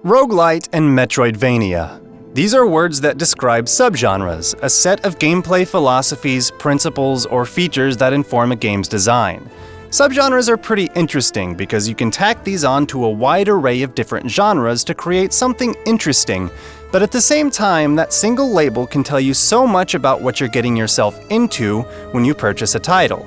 Roguelite and Metroidvania. These are words that describe subgenres, a set of gameplay philosophies, principles, or features that inform a game's design. Subgenres are pretty interesting because you can tack these on to a wide array of different genres to create something interesting, but at the same time, that single label can tell you so much about what you're getting yourself into when you purchase a title.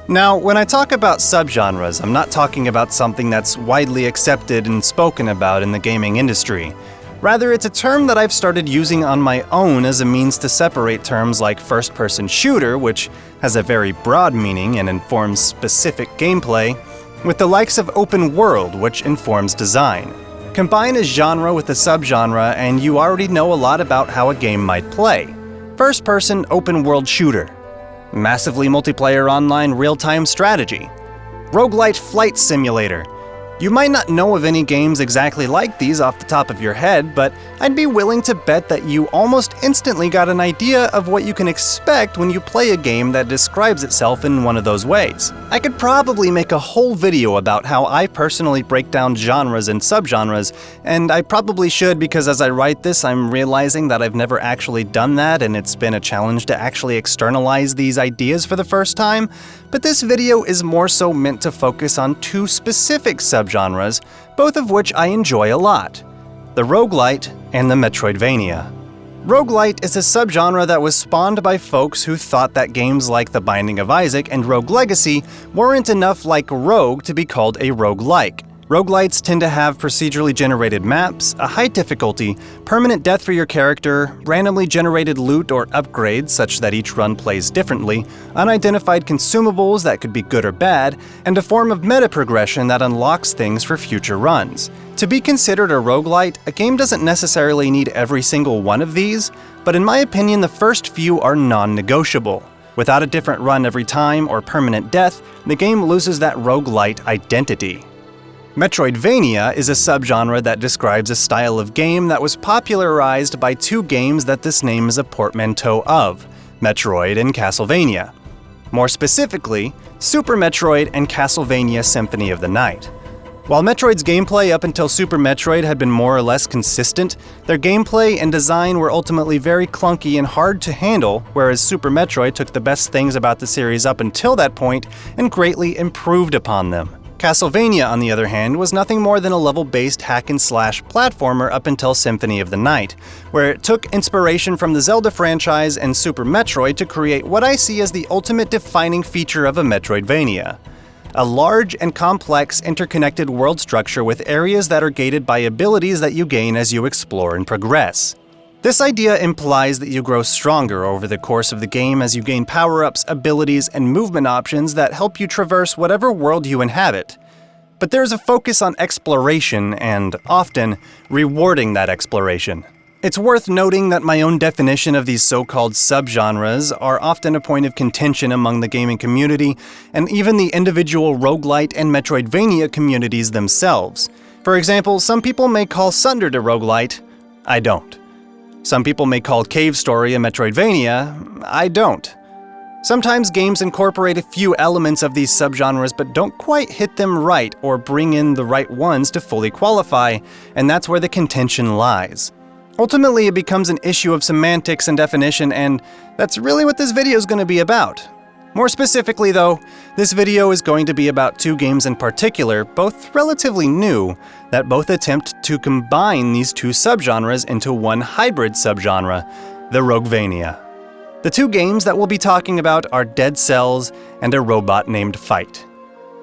Now, when I talk about subgenres, I'm not talking about something that's widely accepted and spoken about in the gaming industry. Rather, it's a term that I've started using on my own as a means to separate terms like first-person shooter, which has a very broad meaning and informs specific gameplay, with the likes of open world, which informs design. Combine a genre with a subgenre and you already know a lot about how a game might play. First-person open world shooter. Massively multiplayer online real-time strategy. Roguelite flight simulator. You might not know of any games exactly like these off the top of your head, but I'd be willing to bet that you almost instantly got an idea of what you can expect when you play a game that describes itself in one of those ways. I could probably make a whole video about how I personally break down genres and subgenres, and I probably should because as I write this, I'm realizing that I've never actually done that and it's been a challenge to actually externalize these ideas for the first time. But this video is more so meant to focus on two specific subgenres, both of which I enjoy a lot: the roguelite and the Metroidvania. Roguelite is a subgenre that was spawned by folks who thought that games like The Binding of Isaac and Rogue Legacy weren't enough like Rogue to be called a roguelike. Roguelites tend to have procedurally generated maps, a high difficulty, permanent death for your character, randomly generated loot or upgrades such that each run plays differently, unidentified consumables that could be good or bad, and a form of meta progression that unlocks things for future runs. To be considered a roguelite, a game doesn't necessarily need every single one of these, but in my opinion the first few are non-negotiable. Without a different run every time or permanent death, the game loses that roguelite identity. Metroidvania is a subgenre that describes a style of game that was popularized by two games that this name is a portmanteau of, Metroid and Castlevania. More specifically, Super Metroid and Castlevania Symphony of the Night. While Metroid's gameplay up until Super Metroid had been more or less consistent, their gameplay and design were ultimately very clunky and hard to handle, whereas Super Metroid took the best things about the series up until that point and greatly improved upon them. Castlevania, on the other hand, was nothing more than a level-based hack-and-slash platformer up until Symphony of the Night, where it took inspiration from the Zelda franchise and Super Metroid to create what I see as the ultimate defining feature of a Metroidvania. A large and complex interconnected world structure with areas that are gated by abilities that you gain as you explore and progress. This idea implies that you grow stronger over the course of the game as you gain power-ups, abilities, and movement options that help you traverse whatever world you inhabit. But there's a focus on exploration and, often, rewarding that exploration. It's worth noting that my own definition of these so-called subgenres are often a point of contention among the gaming community and even the individual roguelite and Metroidvania communities themselves. For example, some people may call Sundered a roguelite. I don't. Some people may call Cave Story a Metroidvania. I don't. Sometimes games incorporate a few elements of these subgenres but don't quite hit them right or bring in the right ones to fully qualify, and that's where the contention lies. Ultimately, it becomes an issue of semantics and definition, and that's really what this video is going to be about. More specifically though, this video is going to be about two games in particular, both relatively new, that both attempt to combine these two subgenres into one hybrid subgenre, the Roguevania. The two games that we'll be talking about are Dead Cells and A Robot Named Fight.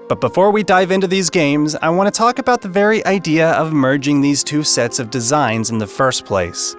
But before we dive into these games, I want to talk about the very idea of merging these two sets of designs in the first place.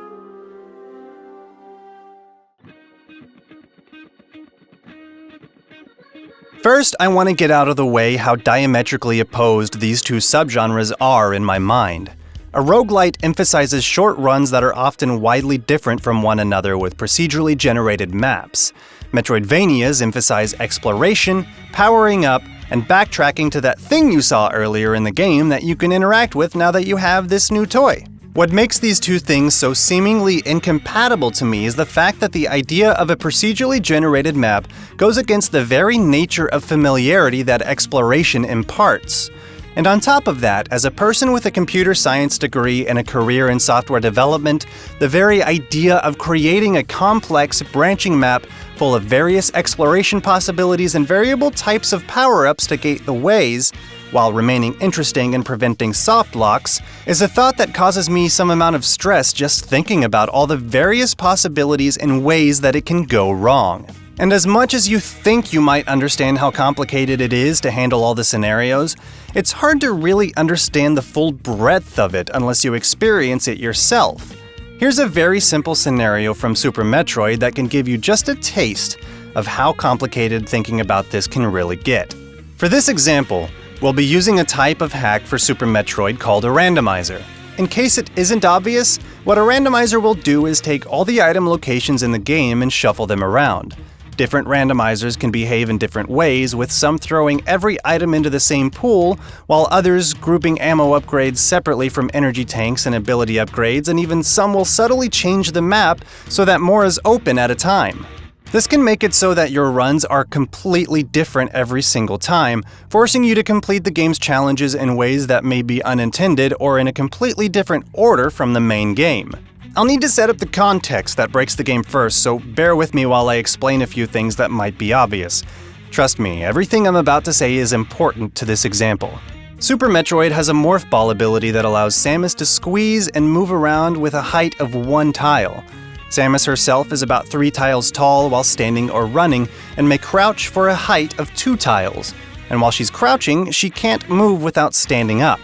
First, I want to get out of the way how diametrically opposed these two subgenres are in my mind. A roguelite emphasizes short runs that are often widely different from one another with procedurally generated maps. Metroidvanias emphasize exploration, powering up, and backtracking to that thing you saw earlier in the game that you can interact with now that you have this new toy. What makes these two things so seemingly incompatible to me is the fact that the idea of a procedurally generated map goes against the very nature of familiarity that exploration imparts. And on top of that, as a person with a computer science degree and a career in software development, the very idea of creating a complex, branching map full of various exploration possibilities and variable types of power-ups to gate the ways, while remaining interesting and preventing soft locks, is a thought that causes me some amount of stress just thinking about all the various possibilities and ways that it can go wrong. And as much as you think you might understand how complicated it is to handle all the scenarios, it's hard to really understand the full breadth of it unless you experience it yourself. Here's a very simple scenario from Super Metroid that can give you just a taste of how complicated thinking about this can really get. For this example, we'll be using a type of hack for Super Metroid called a randomizer. In case it isn't obvious, what a randomizer will do is take all the item locations in the game and shuffle them around. Different randomizers can behave in different ways, with some throwing every item into the same pool, while others grouping ammo upgrades separately from energy tanks and ability upgrades, and even some will subtly change the map so that more is open at a time. This can make it so that your runs are completely different every single time, forcing you to complete the game's challenges in ways that may be unintended or in a completely different order from the main game. I'll need to set up the context that breaks the game first, so bear with me while I explain a few things that might be obvious. Trust me, everything I'm about to say is important to this example. Super Metroid has a morph ball ability that allows Samus to squeeze and move around with a height of 1 tile. Samus herself is about 3 tiles tall while standing or running, and may crouch for a height of 2 tiles. And while she's crouching, she can't move without standing up.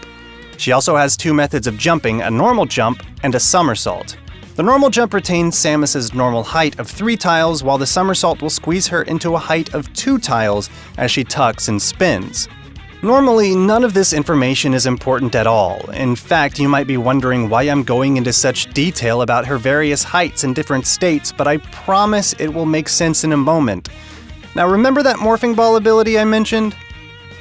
She also has 2 methods of jumping, a normal jump and a somersault. The normal jump retains Samus's normal height of 3 tiles, while the somersault will squeeze her into a height of 2 tiles as she tucks and spins. Normally, none of this information is important at all. In fact, you might be wondering why I'm going into such detail about her various heights in different states, but I promise it will make sense in a moment. Now remember that morphing ball ability I mentioned?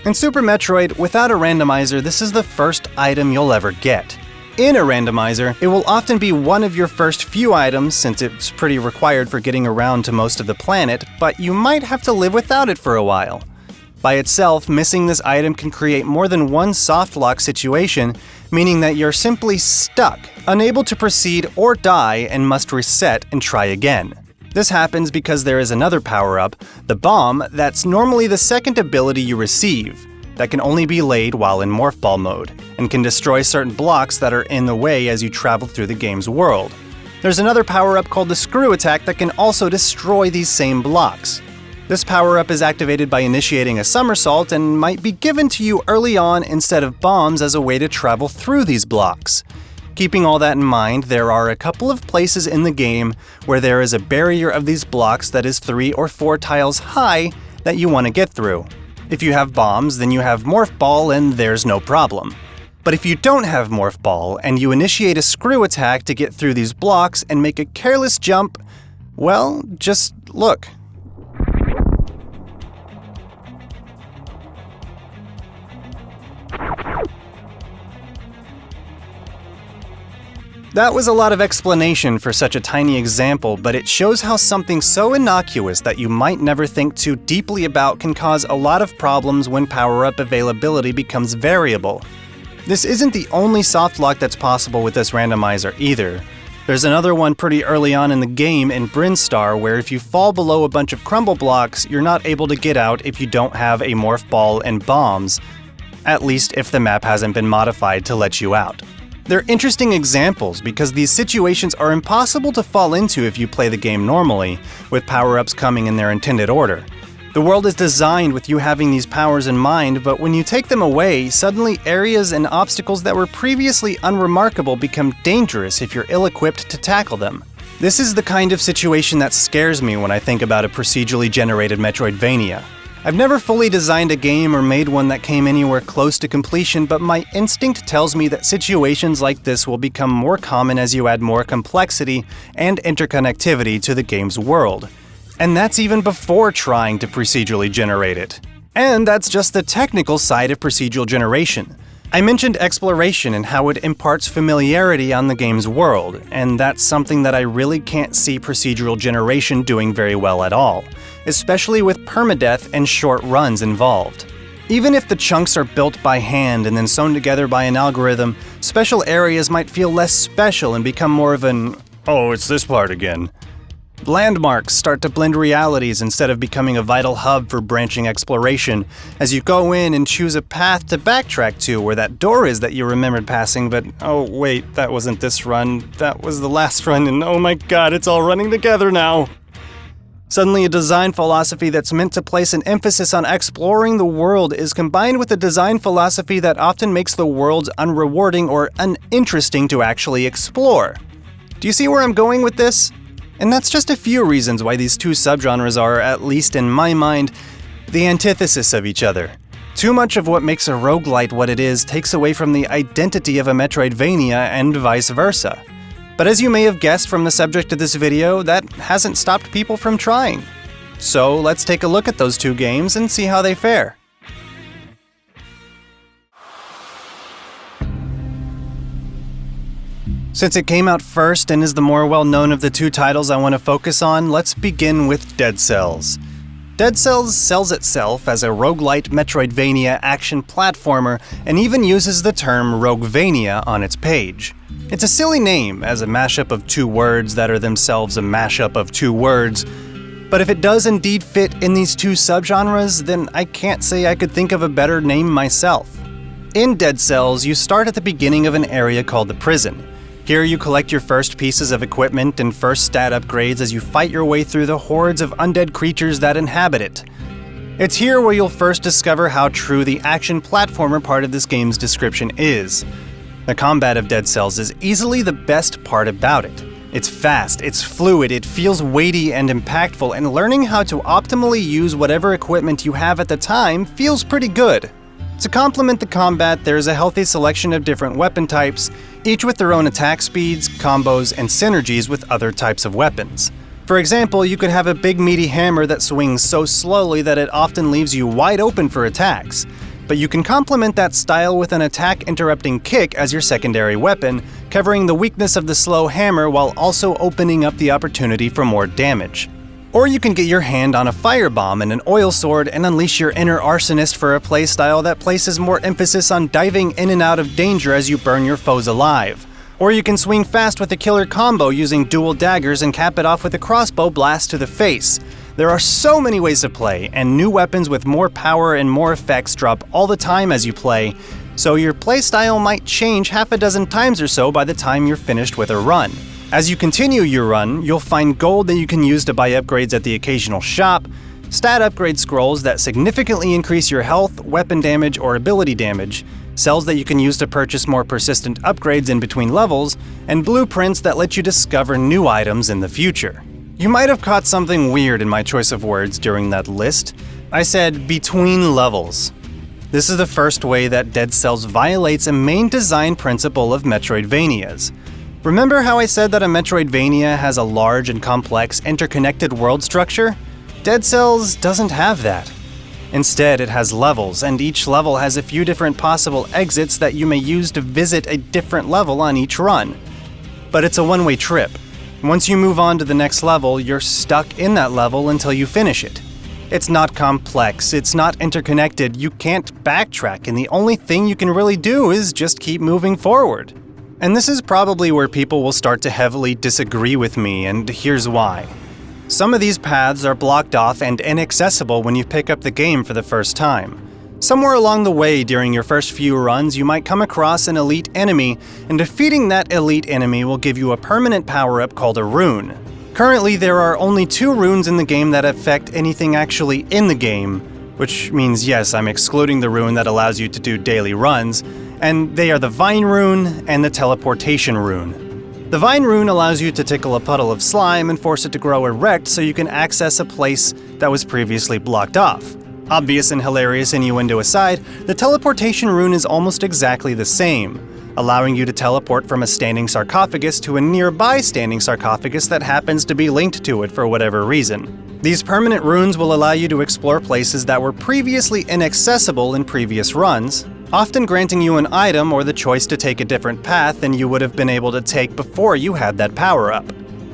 In Super Metroid, without a randomizer, this is the first item you'll ever get. In a randomizer, it will often be one of your first few items since it's pretty required for getting around to most of the planet, but you might have to live without it for a while. By itself, missing this item can create more than one soft lock situation, meaning that you're simply stuck, unable to proceed or die, and must reset and try again. This happens because there is another power-up, the bomb, that's normally the second ability you receive, that can only be laid while in morph ball mode, and can destroy certain blocks that are in the way as you travel through the game's world. There's another power-up called the screw attack that can also destroy these same blocks. This power-up is activated by initiating a somersault and might be given to you early on instead of bombs as a way to travel through these blocks. Keeping all that in mind, there are a couple of places in the game where there is a barrier of these blocks that is 3 or 4 tiles high that you want to get through. If you have bombs, then you have Morph Ball and there's no problem. But if you don't have Morph Ball and you initiate a screw attack to get through these blocks and make a careless jump, well, just look. That was a lot of explanation for such a tiny example, but it shows how something so innocuous that you might never think too deeply about can cause a lot of problems when power-up availability becomes variable. This isn't the only soft lock that's possible with this randomizer either. There's another one pretty early on in the game in Brinstar where if you fall below a bunch of crumble blocks, you're not able to get out if you don't have a morph ball and bombs, at least if the map hasn't been modified to let you out. They're interesting examples because these situations are impossible to fall into if you play the game normally, with power-ups coming in their intended order. The world is designed with you having these powers in mind, but when you take them away, suddenly areas and obstacles that were previously unremarkable become dangerous if you're ill-equipped to tackle them. This is the kind of situation that scares me when I think about a procedurally generated Metroidvania. I've never fully designed a game or made one that came anywhere close to completion, but my instinct tells me that situations like this will become more common as you add more complexity and interconnectivity to the game's world. And that's even before trying to procedurally generate it. And that's just the technical side of procedural generation. I mentioned exploration and how it imparts familiarity on the game's world, and that's something that I really can't see procedural generation doing very well at all, especially with permadeath and short runs involved. Even if the chunks are built by hand and then sewn together by an algorithm, special areas might feel less special and become more of an, "oh, it's this part again." Landmarks start to blend realities instead of becoming a vital hub for branching exploration, as you go in and choose a path to backtrack to where that door is that you remembered passing, but oh wait, that wasn't this run, that was the last run, and oh my god, it's all running together now. Suddenly, a design philosophy that's meant to place an emphasis on exploring the world is combined with a design philosophy that often makes the worlds unrewarding or uninteresting to actually explore. Do you see where I'm going with this? And that's just a few reasons why these two subgenres are, at least in my mind, the antithesis of each other. Too much of what makes a roguelite what it is takes away from the identity of a Metroidvania and vice versa. But as you may have guessed from the subject of this video, that hasn't stopped people from trying. So let's take a look at those two games and see how they fare. Since it came out first and is the more well-known of the two titles I want to focus on, let's begin with Dead Cells. Dead Cells sells itself as a roguelite Metroidvania action platformer and even uses the term Roguevania on its page. It's a silly name, as a mashup of two words that are themselves a mashup of two words, but if it does indeed fit in these two subgenres, then I can't say I could think of a better name myself. In Dead Cells, you start at the beginning of an area called the Prison. Here you collect your first pieces of equipment and first stat upgrades as you fight your way through the hordes of undead creatures that inhabit it. It's here where you'll first discover how true the action platformer part of this game's description is. The combat of Dead Cells is easily the best part about it. It's fast, it's fluid, it feels weighty and impactful, and learning how to optimally use whatever equipment you have at the time feels pretty good. To complement the combat, there is a healthy selection of different weapon types, each with their own attack speeds, combos, and synergies with other types of weapons. For example, you could have a big meaty hammer that swings so slowly that it often leaves you wide open for attacks, but you can complement that style with an attack-interrupting kick as your secondary weapon, covering the weakness of the slow hammer while also opening up the opportunity for more damage. Or you can get your hand on a firebomb and an oil sword and unleash your inner arsonist for a playstyle that places more emphasis on diving in and out of danger as you burn your foes alive. Or you can swing fast with a killer combo using dual daggers and cap it off with a crossbow blast to the face. There are so many ways to play, and new weapons with more power and more effects drop all the time as you play, so your playstyle might change half a dozen times or so by the time you're finished with a run. As you continue your run, you'll find gold that you can use to buy upgrades at the occasional shop, stat upgrade scrolls that significantly increase your health, weapon damage, or ability damage, cells that you can use to purchase more persistent upgrades in between levels, and blueprints that let you discover new items in the future. You might have caught something weird in my choice of words during that list. I said between levels. This is the first way that Dead Cells violates a main design principle of Metroidvanias. Remember how I said that a Metroidvania has a large and complex interconnected world structure? Dead Cells doesn't have that. Instead, it has levels, and each level has a few different possible exits that you may use to visit a different level on each run. But it's a one-way trip. Once you move on to the next level, you're stuck in that level until you finish it. It's not complex, it's not interconnected, you can't backtrack, and the only thing you can really do is just keep moving forward. And this is probably where people will start to heavily disagree with me, and here's why. Some of these paths are blocked off and inaccessible when you pick up the game for the first time. Somewhere along the way during your first few runs, you might come across an elite enemy, and defeating that elite enemy will give you a permanent power-up called a Rune. Currently, there are only 2 runes in the game that affect anything actually in the game, which means yes, I'm excluding the rune that allows you to do daily runs, and they are the Vine Rune and the Teleportation Rune. The Vine Rune allows you to tickle a puddle of slime and force it to grow erect so you can access a place that was previously blocked off. Obvious and hilarious innuendo aside, the Teleportation Rune is almost exactly the same, allowing you to teleport from a standing sarcophagus to a nearby standing sarcophagus that happens to be linked to it for whatever reason. These permanent runes will allow you to explore places that were previously inaccessible in previous runs, often granting you an item or the choice to take a different path than you would have been able to take before you had that power-up.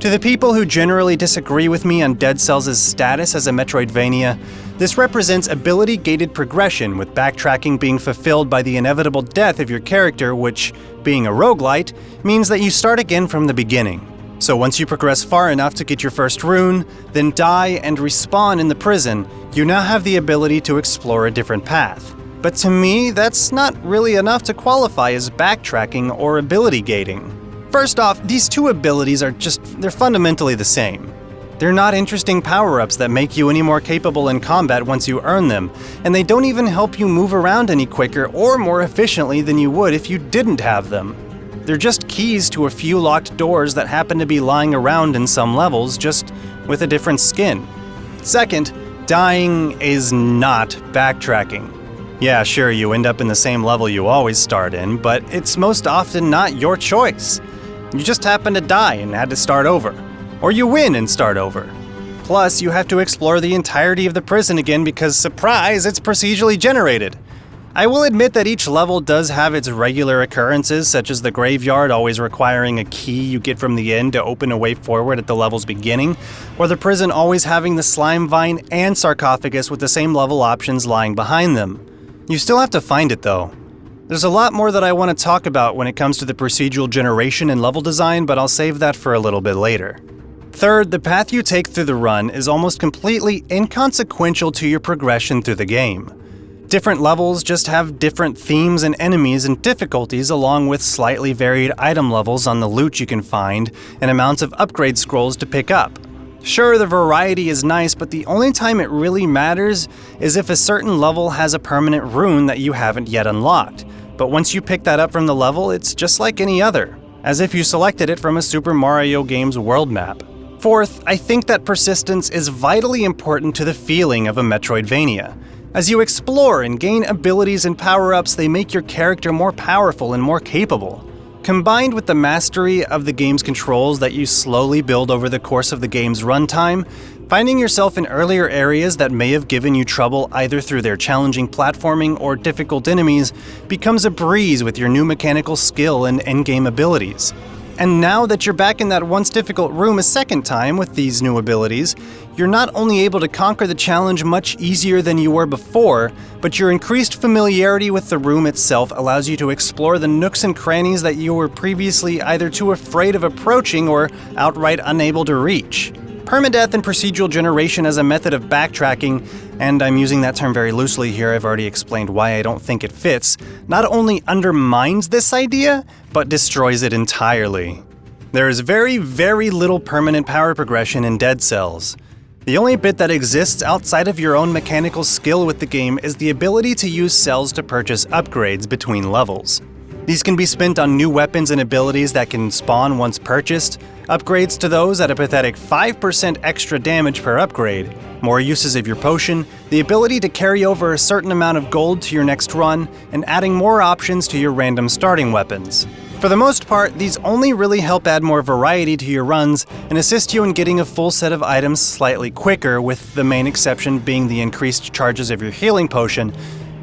To the people who generally disagree with me on Dead Cells' status as a Metroidvania, This represents ability-gated progression, with backtracking being fulfilled by the inevitable death of your character, which, being a roguelite, means that you start again from the beginning. So once you progress far enough to get your first rune, then die and respawn in the prison, you now have the ability to explore a different path. But to me, that's not really enough to qualify as backtracking or ability gating. First off, these two abilities they're fundamentally the same. They're not interesting power-ups that make you any more capable in combat once you earn them, and they don't even help you move around any quicker or more efficiently than you would if you didn't have them. They're just keys to a few locked doors that happen to be lying around in some levels, just with a different skin. Second, dying is not backtracking. Yeah, sure, you end up in the same level you always start in, but it's most often not your choice. You just happen to die and had to start over. Or you win and start over. Plus, you have to explore the entirety of the prison again because, surprise, it's procedurally generated. I will admit that each level does have its regular occurrences, such as the graveyard always requiring a key you get from the end to open a way forward at the level's beginning, or the prison always having the slime vine and sarcophagus with the same level options lying behind them. You still have to find it though. There's a lot more that I want to talk about when it comes to the procedural generation and level design, but I'll save that for a little bit later. Third, the path you take through the run is almost completely inconsequential to your progression through the game. Different levels just have different themes and enemies and difficulties, along with slightly varied item levels on the loot you can find and amounts of upgrade scrolls to pick up. Sure, the variety is nice, but the only time it really matters is if a certain level has a permanent rune that you haven't yet unlocked. But once you pick that up from the level, it's just like any other, as if you selected it from a Super Mario game's world map. Fourth, I think that persistence is vitally important to the feeling of a Metroidvania. As you explore and gain abilities and power-ups, they make your character more powerful and more capable. Combined with the mastery of the game's controls that you slowly build over the course of the game's runtime, finding yourself in earlier areas that may have given you trouble either through their challenging platforming or difficult enemies becomes a breeze with your new mechanical skill and endgame abilities. And now that you're back in that once difficult room a second time with these new abilities, you're not only able to conquer the challenge much easier than you were before, but your increased familiarity with the room itself allows you to explore the nooks and crannies that you were previously either too afraid of approaching or outright unable to reach. Permadeath and procedural generation as a method of backtracking, and I'm using that term very loosely here, I've already explained why I don't think it fits, not only undermines this idea, but destroys it entirely. There is very, very little permanent power progression in Dead Cells. The only bit that exists outside of your own mechanical skill with the game is the ability to use cells to purchase upgrades between levels. These can be spent on new weapons and abilities that can spawn once purchased, upgrades to those at a pathetic 5% extra damage per upgrade, more uses of your potion, the ability to carry over a certain amount of gold to your next run, and adding more options to your random starting weapons. For the most part, these only really help add more variety to your runs and assist you in getting a full set of items slightly quicker, with the main exception being the increased charges of your healing potion,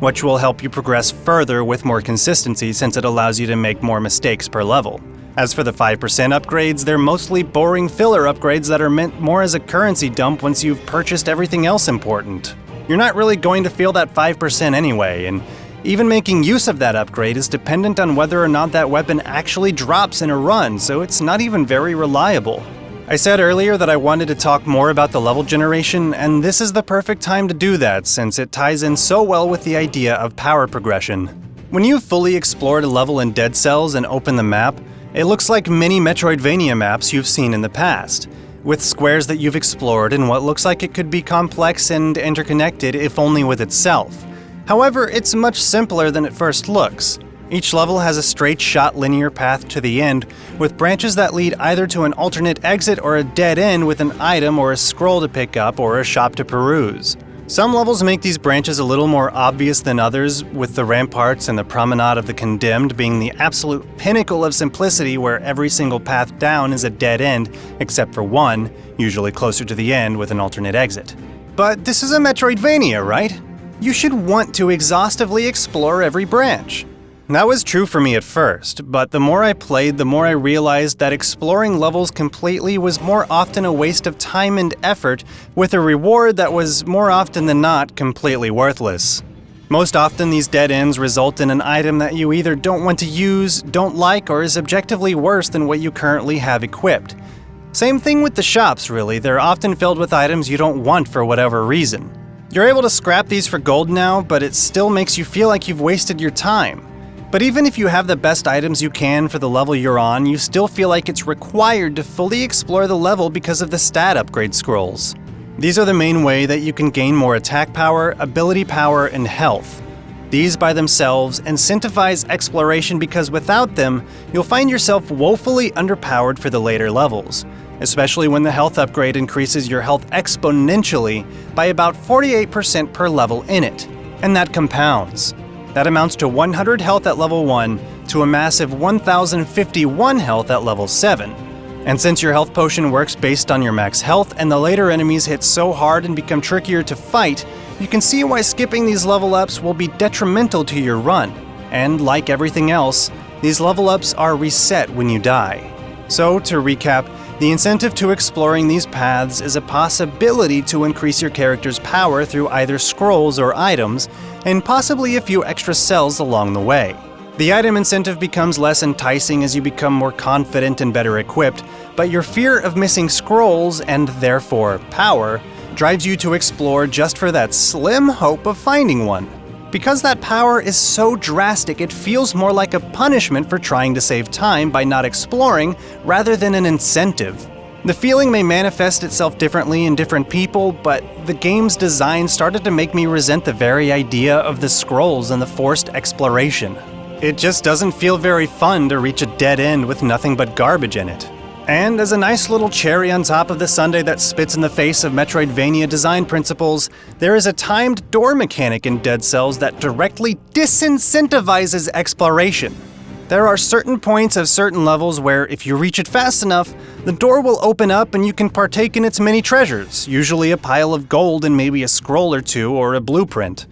which will help you progress further with more consistency since it allows you to make more mistakes per level. As for the 5% upgrades, they're mostly boring filler upgrades that are meant more as a currency dump once you've purchased everything else important. You're not really going to feel that 5% anyway, and even making use of that upgrade is dependent on whether or not that weapon actually drops in a run, so it's not even very reliable. I said earlier that I wanted to talk more about the level generation, and this is the perfect time to do that since it ties in so well with the idea of power progression. When you've fully explored a level in Dead Cells and open the map, it looks like many Metroidvania maps you've seen in the past, with squares that you've explored in what looks like it could be complex and interconnected if only with itself. However, it's much simpler than it first looks. Each level has a straight-shot linear path to the end, with branches that lead either to an alternate exit or a dead end with an item or a scroll to pick up or a shop to peruse. Some levels make these branches a little more obvious than others, with the ramparts and the promenade of the condemned being the absolute pinnacle of simplicity, where every single path down is a dead end, except for one, usually closer to the end with an alternate exit. But this is a Metroidvania, right? You should want to exhaustively explore every branch. That was true for me at first, but the more I played, the more I realized that exploring levels completely was more often a waste of time and effort, with a reward that was more often than not completely worthless. Most often, these dead ends result in an item that you either don't want to use, don't like, or is objectively worse than what you currently have equipped. Same thing with the shops, really. They're often filled with items you don't want for whatever reason. You're able to scrap these for gold now, but it still makes you feel like you've wasted your time. But even if you have the best items you can for the level you're on, you still feel like it's required to fully explore the level because of the stat upgrade scrolls. These are the main way that you can gain more attack power, ability power, and health. These by themselves incentivize exploration because without them, you'll find yourself woefully underpowered for the later levels, especially when the health upgrade increases your health exponentially by about 48% per level in it, and that compounds. That amounts to 100 health at level 1 to a massive 1051 health at level 7. And since your health potion works based on your max health and the later enemies hit so hard and become trickier to fight, you can see why skipping these level ups will be detrimental to your run. And like everything else, these level ups are reset when you die. So to recap, the incentive to exploring these paths is a possibility to increase your character's power through either scrolls or items, and possibly a few extra cells along the way. The item incentive becomes less enticing as you become more confident and better equipped, but your fear of missing scrolls, and therefore power, drives you to explore just for that slim hope of finding one. Because that power is so drastic, it feels more like a punishment for trying to save time by not exploring rather than an incentive. The feeling may manifest itself differently in different people, but the game's design started to make me resent the very idea of the scrolls and the forced exploration. It just doesn't feel very fun to reach a dead end with nothing but garbage in it. And as a nice little cherry on top of the sundae that spits in the face of Metroidvania design principles, there is a timed door mechanic in Dead Cells that directly disincentivizes exploration. There are certain points of certain levels where if you reach it fast enough, the door will open up and you can partake in its many treasures, usually a pile of gold and maybe a scroll or two or a blueprint.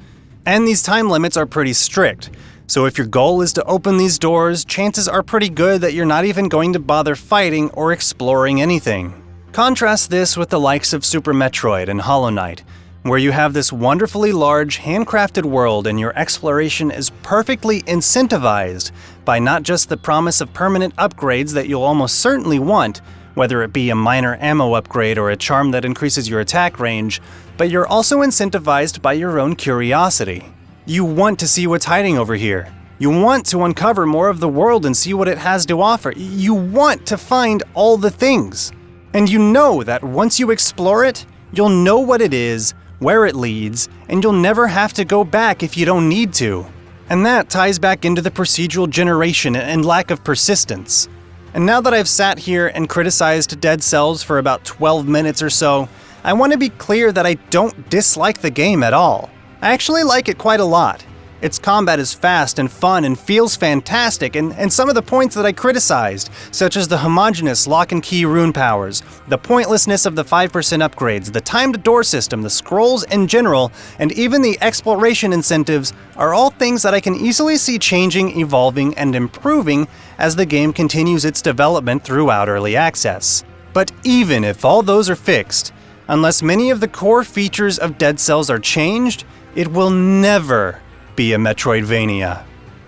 And these time limits are pretty strict. So if your goal is to open these doors, chances are pretty good that you're not even going to bother fighting or exploring anything. Contrast this with the likes of Super Metroid and Hollow Knight, where you have this wonderfully large, handcrafted world and your exploration is perfectly incentivized by not just the promise of permanent upgrades that you'll almost certainly want, whether it be a minor ammo upgrade or a charm that increases your attack range, but you're also incentivized by your own curiosity. You want to see what's hiding over here. You want to uncover more of the world and see what it has to offer. You want to find all the things. And you know that once you explore it, you'll know what it is, where it leads, and you'll never have to go back if you don't need to. And that ties back into the procedural generation and lack of persistence. And now that I've sat here and criticized Dead Cells for about 12 minutes or so, I want to be clear that I don't dislike the game at all. I actually like it quite a lot. Its combat is fast and fun and feels fantastic, and some of the points that I criticized, such as the homogeneous lock and key rune powers, the pointlessness of the 5% upgrades, the timed door system, the scrolls in general, and even the exploration incentives, are all things that I can easily see changing, evolving, and improving as the game continues its development throughout early access. But even if all those are fixed, unless many of the core features of Dead Cells are changed, it will never be a Metroidvania.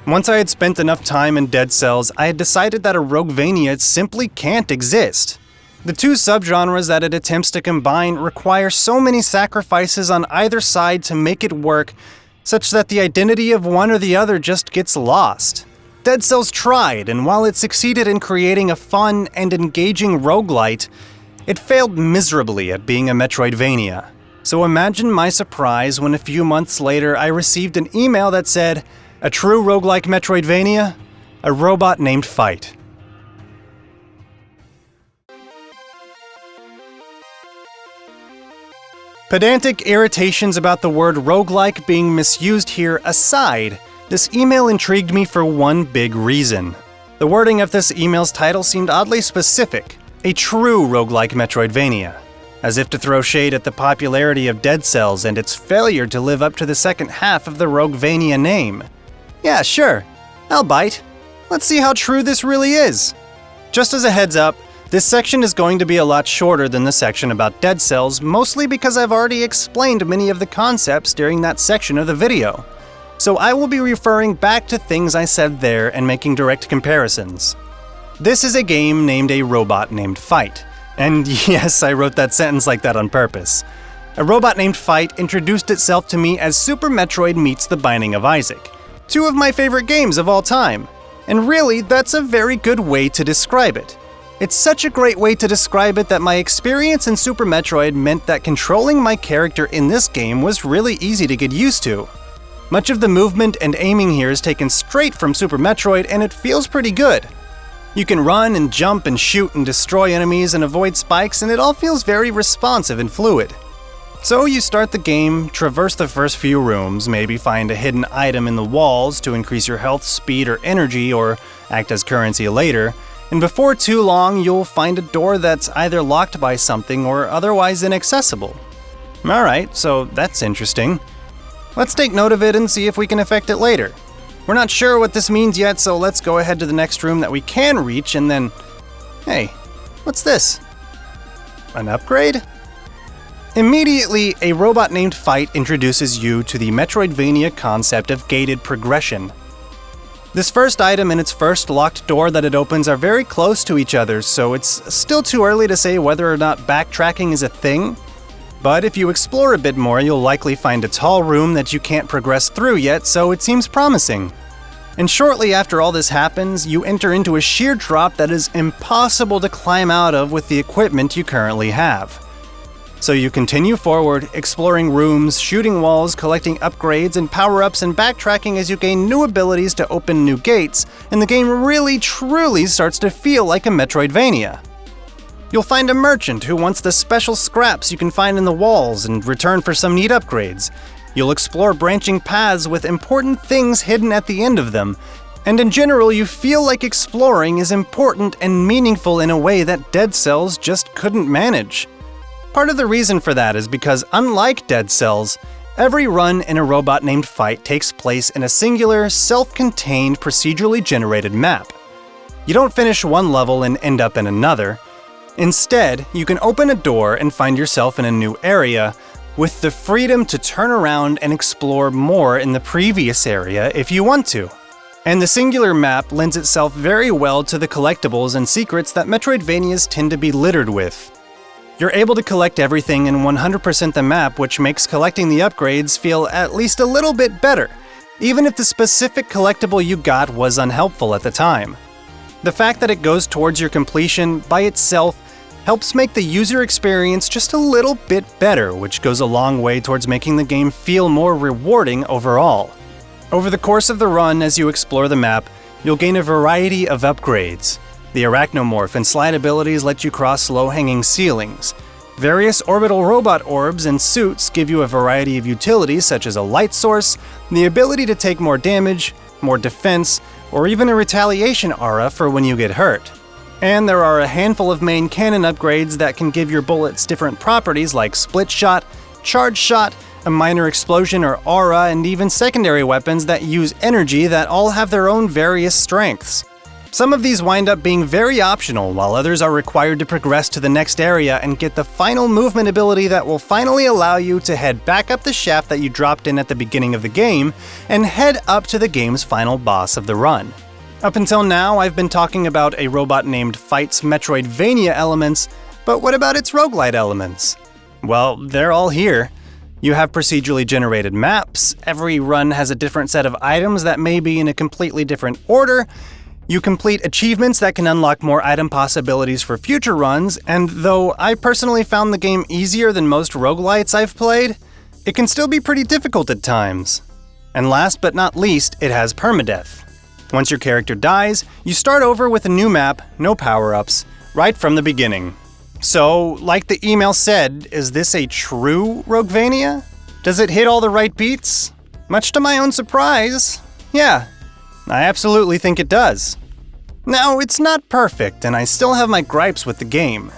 Once I had spent enough time in Dead Cells, I had decided that a Roguevania simply can't exist. The two subgenres that it attempts to combine require so many sacrifices on either side to make it work, such that the identity of one or the other just gets lost. Dead Cells tried, and while it succeeded in creating a fun and engaging roguelite, it failed miserably at being a Metroidvania. So imagine my surprise when a few months later I received an email that said, "A true roguelike Metroidvania? A robot named Fight." Pedantic irritations about the word roguelike being misused here aside, this email intrigued me for one big reason. The wording of this email's title seemed oddly specific, a true roguelike Metroidvania. As if to throw shade at the popularity of Dead Cells and its failure to live up to the second half of the Roguevania name. Yeah, sure. I'll bite. Let's see how true this really is. Just as a heads up, this section is going to be a lot shorter than the section about dead cells, mostly because I've already explained many of the concepts during that section of the video. So I will be referring back to things I said there and making direct comparisons. This is a game named A Robot Named Fight. And yes, I wrote that sentence like that on purpose. A Robot Named Fight introduced itself to me as Super Metroid meets The Binding of Isaac, two of my favorite games of all time. And really, that's a very good way to describe it. It's such a great way to describe it that my experience in Super Metroid meant that controlling my character in this game was really easy to get used to. Much of the movement and aiming here is taken straight from Super Metroid, and it feels pretty good. You can run and jump and shoot and destroy enemies and avoid spikes, and it all feels very responsive and fluid. So you start the game, traverse the first few rooms, maybe find a hidden item in the walls to increase your health, speed, or energy, or act as currency later, and before too long you'll find a door that's either locked by something or otherwise inaccessible. Alright, so that's interesting. Let's take note of it and see if we can affect it later. We're not sure what this means yet, so let's go ahead to the next room that we can reach and then... Hey, what's this? An upgrade? Immediately, A Robot Named Fight introduces you to the Metroidvania concept of gated progression. This first item and its first locked door that it opens are very close to each other, so it's still too early to say whether or not backtracking is a thing. But if you explore a bit more, you'll likely find a tall room that you can't progress through yet, so it seems promising. And shortly after all this happens, you enter into a sheer drop that is impossible to climb out of with the equipment you currently have. So you continue forward, exploring rooms, shooting walls, collecting upgrades and power-ups, and backtracking as you gain new abilities to open new gates, and the game really truly starts to feel like a Metroidvania. You'll find a merchant who wants the special scraps you can find in the walls in return for some neat upgrades. You'll explore branching paths with important things hidden at the end of them, and in general you feel like exploring is important and meaningful in a way that Dead Cells just couldn't manage. Part of the reason for that is because, unlike Dead Cells, every run in A Robot Named Fight takes place in a singular, self-contained, procedurally generated map. You don't finish one level and end up in another. Instead, you can open a door and find yourself in a new area, with the freedom to turn around and explore more in the previous area if you want to. And the singular map lends itself very well to the collectibles and secrets that Metroidvanias tend to be littered with. You're able to collect everything in 100% the map, which makes collecting the upgrades feel at least a little bit better, even if the specific collectible you got was unhelpful at the time. The fact that it goes towards your completion by itself helps make the user experience just a little bit better, which goes a long way towards making the game feel more rewarding overall. Over the course of the run, as you explore the map, you'll gain a variety of upgrades. The arachnomorph and slide abilities let you cross low-hanging ceilings. Various orbital robot orbs and suits give you a variety of utilities such as a light source, the ability to take more damage, more defense, or even a retaliation aura for when you get hurt. And there are a handful of main cannon upgrades that can give your bullets different properties like split shot, charge shot, a minor explosion or aura, and even secondary weapons that use energy that all have their own various strengths. Some of these wind up being very optional, while others are required to progress to the next area and get the final movement ability that will finally allow you to head back up the shaft that you dropped in at the beginning of the game and head up to the game's final boss of the run. Up until now, I've been talking about A Robot Named Fight's Metroidvania elements, but what about its roguelite elements? Well, they're all here. You have procedurally generated maps, every run has a different set of items that may be in a completely different order, you complete achievements that can unlock more item possibilities for future runs, and though I personally found the game easier than most roguelites I've played, it can still be pretty difficult at times. And last but not least, it has permadeath. Once your character dies, you start over with a new map, no power-ups, right from the beginning. So, like the email said, is this a true Roguevania? Does it hit all the right beats? Much to my own surprise, yeah. I absolutely think it does. Now, it's not perfect, and I still have my gripes with the game.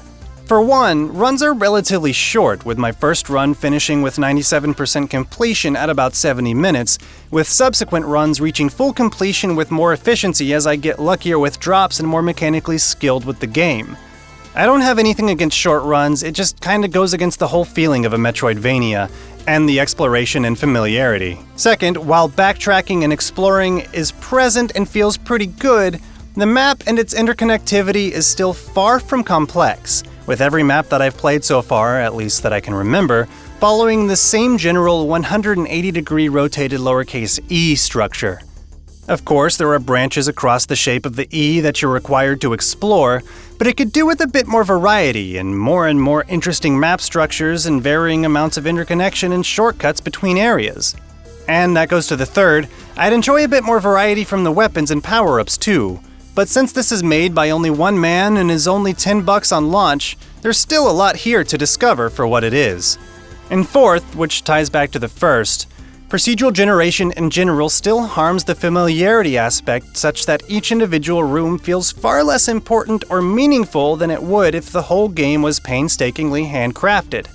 For one, runs are relatively short, with my first run finishing with 97% completion at about 70 minutes, with subsequent runs reaching full completion with more efficiency as I get luckier with drops and more mechanically skilled with the game. I don't have anything against short runs, it just kinda goes against the whole feeling of a Metroidvania, and the exploration and familiarity. Second, while backtracking and exploring is present and feels pretty good, the map and its interconnectivity is still far from complex, with every map that I've played so far, at least that I can remember, following the same general 180-degree rotated lowercase e structure. Of course, there are branches across the shape of the E that you're required to explore, but it could do with a bit more variety and more interesting map structures and varying amounts of interconnection and shortcuts between areas. And that goes to the third, I'd enjoy a bit more variety from the weapons and power-ups too. But since this is made by only one man and is only $10 on launch, there's still a lot here to discover for what it is. And fourth, which ties back to the first, procedural generation in general still harms the familiarity aspect such that each individual room feels far less important or meaningful than it would if the whole game was painstakingly handcrafted.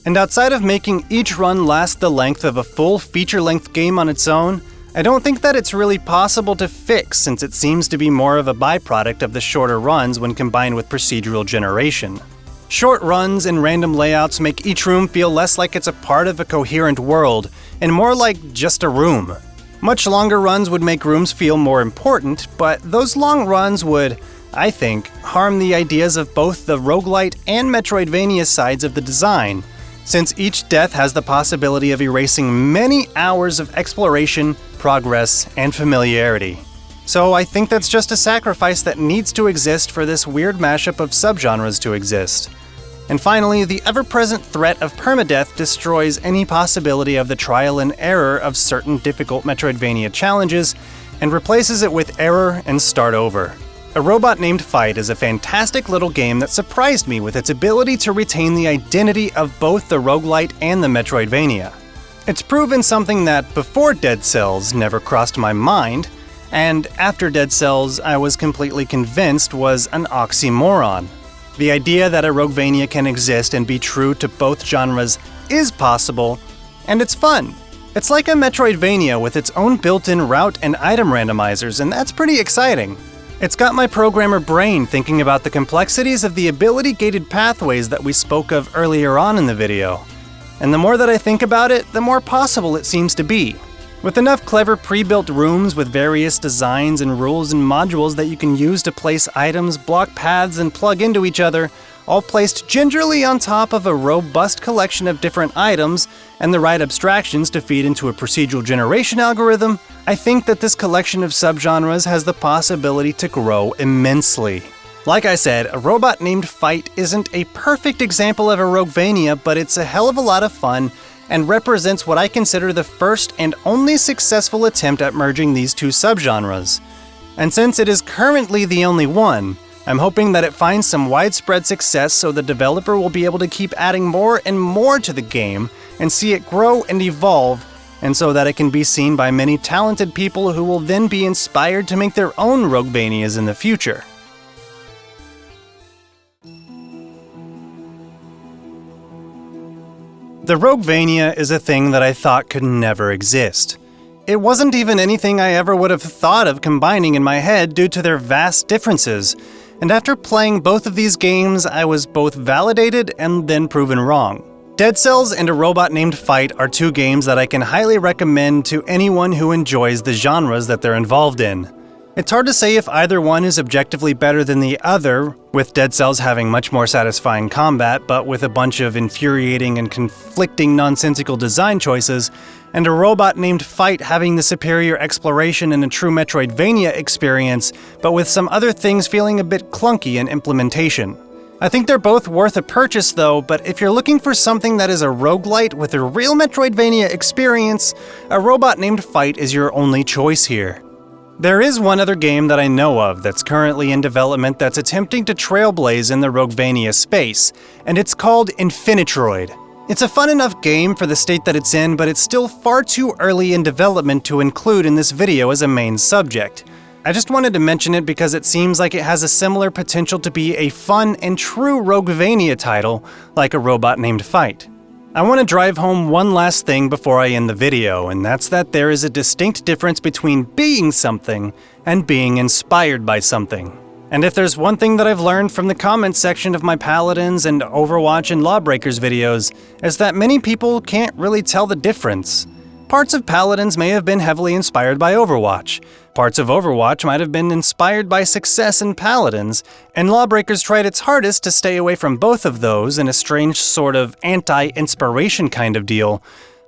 And outside of making each run last the length of a full feature-length game on its own, I don't think that it's really possible to fix since it seems to be more of a byproduct of the shorter runs when combined with procedural generation. Short runs and random layouts make each room feel less like it's a part of a coherent world, and more like just a room. Much longer runs would make rooms feel more important, but those long runs would, I think, harm the ideas of both the roguelite and Metroidvania sides of the design, since each death has the possibility of erasing many hours of exploration, progress, and familiarity. So I think that's just a sacrifice that needs to exist for this weird mashup of subgenres to exist. And finally, the ever-present threat of permadeath destroys any possibility of the trial and error of certain difficult Metroidvania challenges and replaces it with error and start over. A Robot Named Fight is a fantastic little game that surprised me with its ability to retain the identity of both the roguelite and the Metroidvania. It's proven something that before Dead Cells never crossed my mind, and after Dead Cells I was completely convinced was an oxymoron. The idea that a Roguevania can exist and be true to both genres is possible, and it's fun. It's like a Metroidvania with its own built-in route and item randomizers, and that's pretty exciting. It's got my programmer brain thinking about the complexities of the ability-gated pathways that we spoke of earlier on in the video. And the more that I think about it, the more possible it seems to be. With enough clever pre-built rooms with various designs and rules and modules that you can use to place items, block paths, and plug into each other, all placed gingerly on top of a robust collection of different items and the right abstractions to feed into a procedural generation algorithm, I think that this collection of subgenres has the possibility to grow immensely. Like I said, A Robot Named Fight isn't a perfect example of a Roguevania, but it's a hell of a lot of fun and represents what I consider the first and only successful attempt at merging these two subgenres. And since it is currently the only one, I'm hoping that it finds some widespread success so the developer will be able to keep adding more and more to the game and see it grow and evolve, and so that it can be seen by many talented people who will then be inspired to make their own Roguevanias in the future. The Roguevania is a thing that I thought could never exist. It wasn't even anything I ever would have thought of combining in my head due to their vast differences, and after playing both of these games, I was both validated and then proven wrong. Dead Cells and A Robot Named Fight are two games that I can highly recommend to anyone who enjoys the genres that they're involved in. It's hard to say if either one is objectively better than the other, with Dead Cells having much more satisfying combat, but with a bunch of infuriating and conflicting nonsensical design choices, and A Robot Named Fight having the superior exploration and a true Metroidvania experience, but with some other things feeling a bit clunky in implementation. I think they're both worth a purchase though, but if you're looking for something that is a roguelite with a real Metroidvania experience, A Robot Named Fight is your only choice here. There is one other game that I know of that's currently in development that's attempting to trailblaze in the Roguevania space, and it's called Infinitroid. It's a fun enough game for the state that it's in, but it's still far too early in development to include in this video as a main subject. I just wanted to mention it because it seems like it has a similar potential to be a fun and true Roguevania title, like a robot named Fight. I want to drive home one last thing before I end the video, and that's that there is a distinct difference between being something and being inspired by something. And if there's one thing that I've learned from the comments section of my Paladins and Overwatch and Lawbreakers videos, is that many people can't really tell the difference. Parts of Paladins may have been heavily inspired by Overwatch, parts of Overwatch might have been inspired by success in Paladins, and Lawbreakers tried its hardest to stay away from both of those in a strange sort of anti-inspiration kind of deal,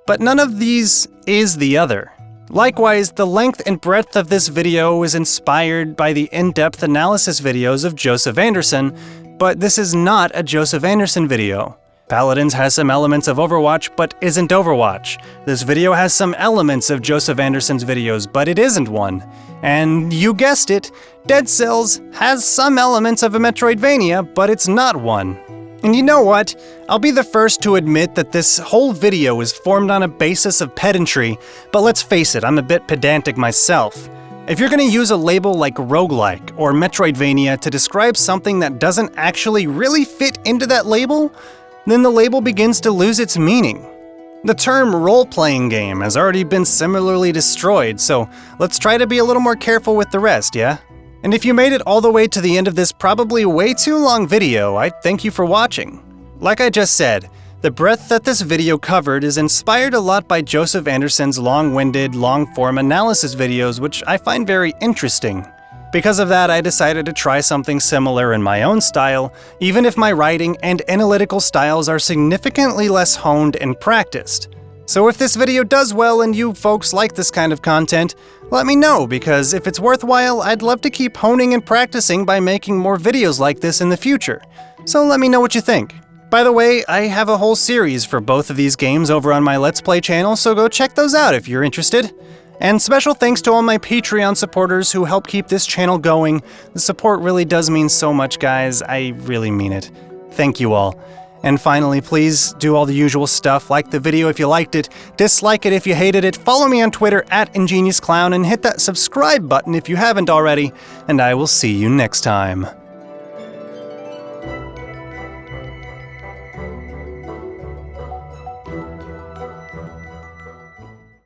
but none of these is the other. Likewise, the length and breadth of this video is inspired by the in-depth analysis videos of Joseph Anderson, but this is not a Joseph Anderson video. Paladins has some elements of Overwatch, but isn't Overwatch. This video has some elements of Joseph Anderson's videos, but it isn't one. And you guessed it, Dead Cells has some elements of a Metroidvania, but it's not one. And you know what? I'll be the first to admit that this whole video is formed on a basis of pedantry, but let's face it, I'm a bit pedantic myself. If you're gonna use a label like roguelike or Metroidvania to describe something that doesn't actually really fit into that label, then the label begins to lose its meaning. The term role-playing game has already been similarly destroyed, so let's try to be a little more careful with the rest, yeah? And if you made it all the way to the end of this probably way too long video, I thank you for watching. Like I just said, the breadth that this video covered is inspired a lot by Joseph Anderson's long-winded, long-form analysis videos, which I find very interesting. Because of that, I decided to try something similar in my own style, even if my writing and analytical styles are significantly less honed and practiced. So if this video does well and you folks like this kind of content, let me know, because if it's worthwhile, I'd love to keep honing and practicing by making more videos like this in the future. So let me know what you think. By the way, I have a whole series for both of these games over on my Let's Play channel, so go check those out if you're interested. And special thanks to all my Patreon supporters who help keep this channel going. The support really does mean so much, guys. I really mean it. Thank you all. And finally, please do all the usual stuff. Like the video if you liked it, dislike it if you hated it, follow me on Twitter @ingenioussclown, and hit that subscribe button if you haven't already, and I will see you next time.